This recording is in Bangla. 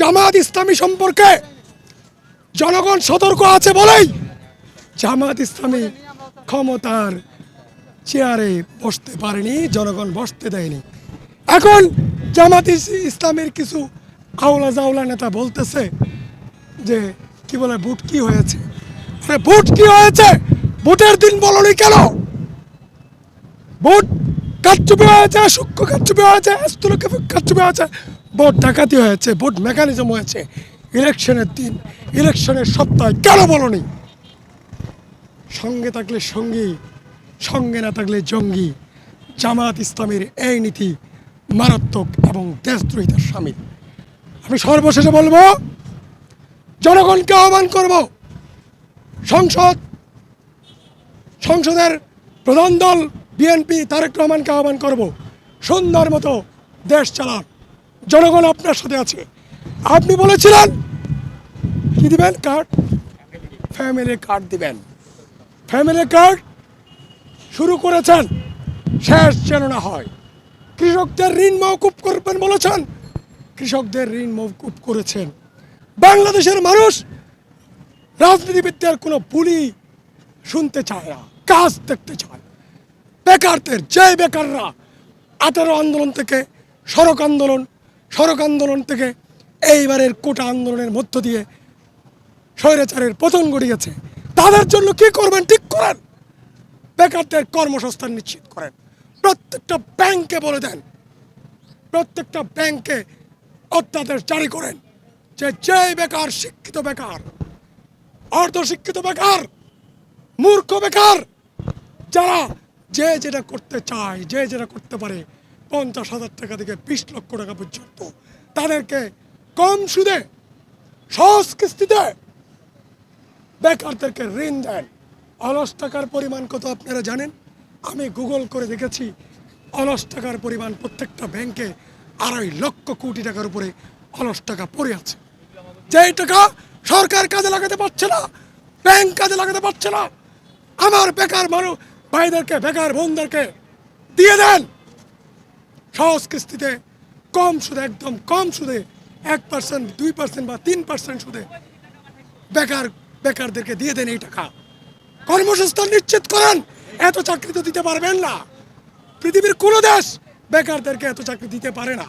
জামাত ইসলামী সম্পর্কে জনগণ সতর্ক আছে বলেই জামাত ইসলামী ক্ষমতার চেয়ারে বসতে পারেনি, জনগণ বসতে দেয়নি। এখন জামাত ইসলামের কিছু আওলা জাওলা নেতা বলতেছে যে কি বলে ভোট কি হয়েছে। আরে ভোট কি হয়েছে? ভোটের দিন বলনি কেন? ভোট কারচুপি হয়েছে, সূক্ষ্ম কারচুপি হয়েছে, স্থূল কারচুপি হয়েছে, ভোট ডাকাতি হয়েছে, ভোট মেকানিজম হয়েছে। ইলেকশনের দিন, ইলেকশনের সপ্তাহে কেন বলনি? সঙ্গে থাকলে সঙ্গী, সঙ্গে না থাকলে জঙ্গি। জামাত ইসলামের এই নীতি মারাত্মক এবং দেশদ্রোহিতার শামিল। আমি সর্বশেষে বলবো, জনগণকে আহ্বান করব, সংসদের প্রধান দল বিএনপি তারেক রহমানকে আহ্বান করব, সুন্দর মতো দেশ চালান। জনগণ আপনার সাথে আছে। আপনি বলেছিলেন কি দিবেন? কার্ড, ফ্যামিলি কার্ড দিবেন। ফ্যামিলি কার্ড শুরু করেছেন, শেষ যেন না হয়। কৃষকদের ঋণ মওকুফ করবেন বলেছেন, কৃষকদের ঋণ মওকুফ করেছেন। বাংলাদেশের মানুষ রাজনীতিবিদদের কোনো বুলি শুনতে চায় না, কাজ দেখতে চায়। বেকারদের, যে বেকাররা 18 আন্দোলন থেকে সড়ক আন্দোলন থেকে এইবারের কোটা আন্দোলনের মধ্য দিয়ে স্বৈরাচারের পতন ঘটিয়েছে, তাদের জন্য কি করবেন ঠিক করেন। বেকারদের কর্মসংস্থান নিশ্চিত করেন। প্রত্যেকটা ব্যাংকে বলে দেন, প্রত্যেকটা ব্যাংকে অধ্যাদেশ জারি করেন যে বেকার, শিক্ষিত বেকার, অর্ধশিক্ষিত বেকার, মূর্খ বেকার, যারা যে যেটা করতে চায়, যে যেটা করতে পারে, 50,000 টাকা থেকে 20 লক্ষ টাকা পর্যন্ত, তাদেরকে কম সুদে সহজ কিস্তিতে বেকারদেরকে ঋণ দেন। অলস টাকার পরিমাণ কত আপনারা জানেন? আমি গুগল করে দেখেছি, অলস টাকার পরিমাণ প্রত্যেকটা ব্যাংকে 2.5 লক্ষ কোটি টাকার উপরে অলস টাকা পড়ে আছে। যেই টাকা সরকার কাজে লাগাতে পারছে না, ব্যাংক কাজে লাগাতে পারছে না, আমার বেকার মানুষ ভাইদেরকে, বেকার বোনদেরকে দিয়ে দেন সহজ কিস্তিতে, কম সুদে, একদম কম সুদে, 1%, 2% বা 3% সুদে বেকারদেরকে দিয়ে দেন এই টাকা। কর্মসংস্থান নিশ্চিত করেন। এত চাকরি তো দিতে পারবেন না, পৃথিবীর কোনো দেশ বেকারদেরকে এত চাকরি দিতে পারে না।